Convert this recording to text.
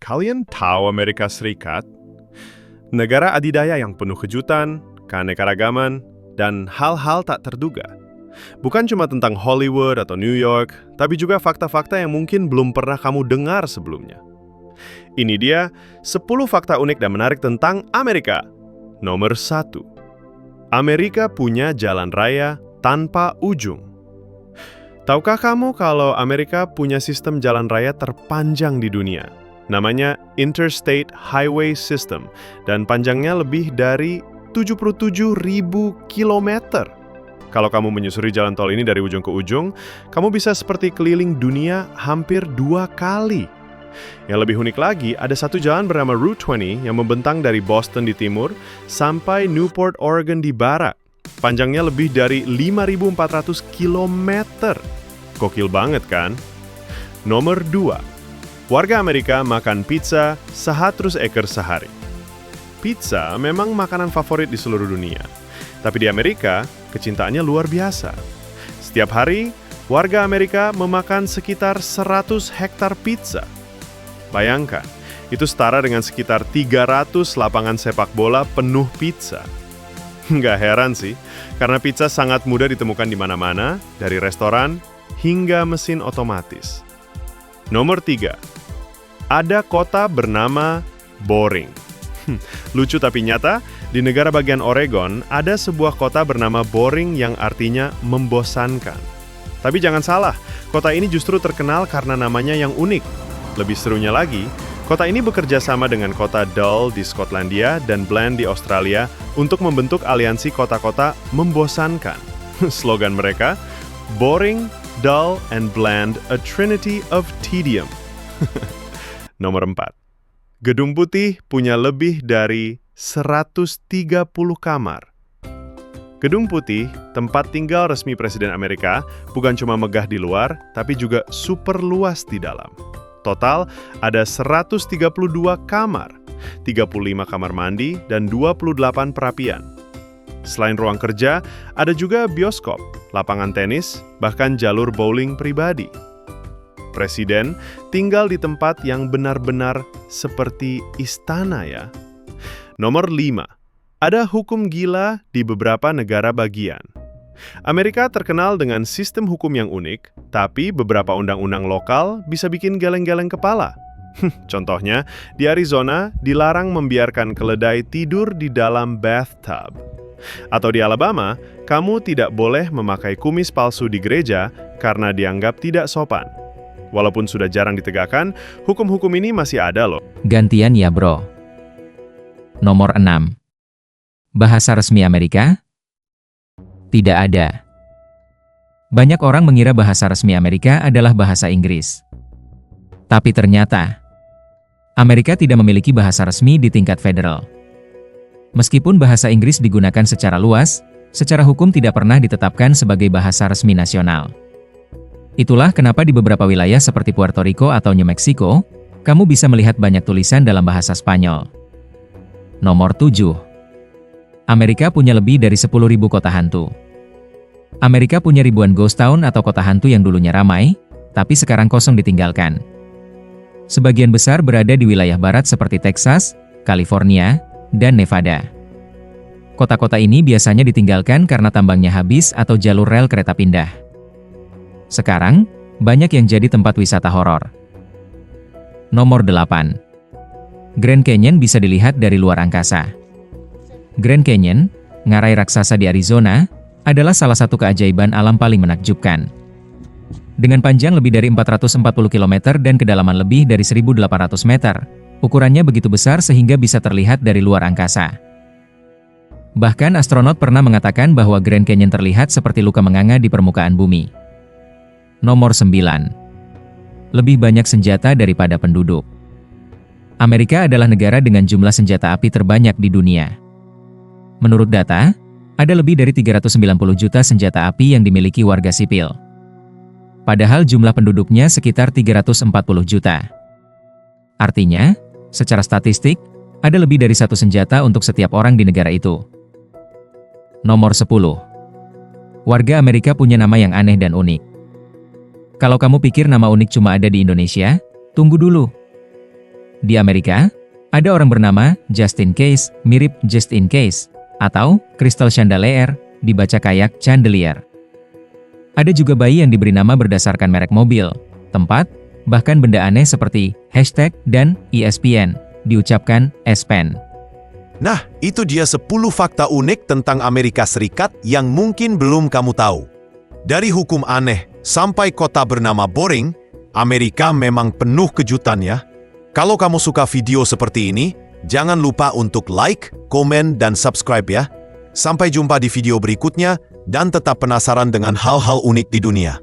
Kalian tahu Amerika Serikat? Negara adidaya yang penuh kejutan, keanekaragaman, dan hal-hal tak terduga. Bukan cuma tentang Hollywood atau New York, tapi juga fakta-fakta yang mungkin belum pernah kamu dengar sebelumnya. Ini dia 10 fakta unik dan menarik tentang Amerika. Nomor 1. Amerika punya jalan raya tanpa ujung. Tahukah kamu kalau Amerika punya sistem jalan raya terpanjang di dunia? Namanya Interstate Highway System, dan panjangnya lebih dari 77.000 kilometer. Kalau kamu menyusuri jalan tol ini dari ujung ke ujung, kamu bisa seperti keliling dunia hampir 2 kali. Yang lebih unik lagi, ada satu jalan bernama Route 20 yang membentang dari Boston di timur sampai Newport, Oregon di barat. Panjangnya lebih dari 5.400 kilometer. Gokil banget kan? Nomor 2. Warga Amerika makan pizza 100 acre sehari. Pizza memang makanan favorit di seluruh dunia. Tapi di Amerika, kecintaannya luar biasa. Setiap hari, warga Amerika memakan sekitar 100 hektar pizza. Bayangkan, itu setara dengan sekitar 300 lapangan sepak bola penuh pizza. Nggak heran sih, karena pizza sangat mudah ditemukan di mana-mana, dari restoran hingga mesin otomatis. Nomor 3. Ada kota bernama Boring. Lucu tapi nyata, di negara bagian Oregon ada sebuah kota bernama Boring yang artinya membosankan. Tapi jangan salah, kota ini justru terkenal karena namanya yang unik. Lebih serunya lagi, kota ini bekerja sama dengan kota Dull di Skotlandia dan Bland di Australia untuk membentuk aliansi kota-kota membosankan. Slogan mereka, Boring, Dull, and Bland, a trinity of tedium. Nomor 4. Gedung Putih punya lebih dari 130 kamar. Gedung Putih, tempat tinggal resmi Presiden Amerika, bukan cuma megah di luar, tapi juga super luas di dalam. Total ada 132 kamar, 35 kamar mandi, dan 28 perapian. Selain ruang kerja, ada juga bioskop, lapangan tenis, bahkan jalur bowling pribadi. Presiden tinggal di tempat yang benar-benar seperti istana ya. Nomor 5. Ada hukum gila di beberapa negara bagian. Amerika terkenal dengan sistem hukum yang unik, tapi beberapa undang-undang lokal bisa bikin geleng-geleng kepala. Contohnya, di Arizona dilarang membiarkan keledai tidur di dalam bathtub. Atau di Alabama, kamu tidak boleh memakai kumis palsu di gereja karena dianggap tidak sopan. Walaupun sudah jarang ditegakkan, hukum-hukum ini masih ada loh. Gantian ya bro. Nomor 6. Bahasa resmi Amerika? Tidak ada. Banyak orang mengira bahasa resmi Amerika adalah bahasa Inggris. Tapi ternyata, Amerika tidak memiliki bahasa resmi di tingkat federal. Meskipun bahasa Inggris digunakan secara luas, secara hukum tidak pernah ditetapkan sebagai bahasa resmi nasional. Itulah kenapa di beberapa wilayah seperti Puerto Rico atau New Mexico, kamu bisa melihat banyak tulisan dalam bahasa Spanyol. Nomor 7. Amerika punya lebih dari 10.000 kota hantu. Amerika punya ribuan ghost town atau kota hantu yang dulunya ramai, tapi sekarang kosong ditinggalkan. Sebagian besar berada di wilayah barat seperti Texas, California, dan Nevada. Kota-kota ini biasanya ditinggalkan karena tambangnya habis atau jalur rel kereta pindah. Sekarang, banyak yang jadi tempat wisata horor. Nomor 8. Grand Canyon bisa dilihat dari luar angkasa. Grand Canyon, ngarai raksasa di Arizona, adalah salah satu keajaiban alam paling menakjubkan. Dengan panjang lebih dari 440 km dan kedalaman lebih dari 1.800 meter, ukurannya begitu besar sehingga bisa terlihat dari luar angkasa. Bahkan astronot pernah mengatakan bahwa Grand Canyon terlihat seperti luka menganga di permukaan bumi. Nomor 9. Lebih banyak senjata daripada penduduk. Amerika adalah negara dengan jumlah senjata api terbanyak di dunia. Menurut data, ada lebih dari 390 juta senjata api yang dimiliki warga sipil. Padahal jumlah penduduknya sekitar 340 juta. Artinya, secara statistik, ada lebih dari satu senjata untuk setiap orang di negara itu. Nomor 10. Warga Amerika punya nama yang aneh dan unik. Kalau kamu pikir nama unik cuma ada di Indonesia, tunggu dulu. Di Amerika, ada orang bernama Justin Case, mirip Just in Case, atau Crystal Chandelier, dibaca kayak Chandelier. Ada juga bayi yang diberi nama berdasarkan merek mobil, tempat, bahkan benda aneh seperti hashtag dan ESPN, diucapkan S-Pen. Nah, itu dia 10 fakta unik tentang Amerika Serikat yang mungkin belum kamu tahu. Dari hukum aneh sampai kota bernama boring, Amerika memang penuh kejutan ya. Kalau kamu suka video seperti ini, jangan lupa untuk like, komen, dan subscribe ya. Sampai jumpa di video berikutnya, dan tetap penasaran dengan hal-hal unik di dunia.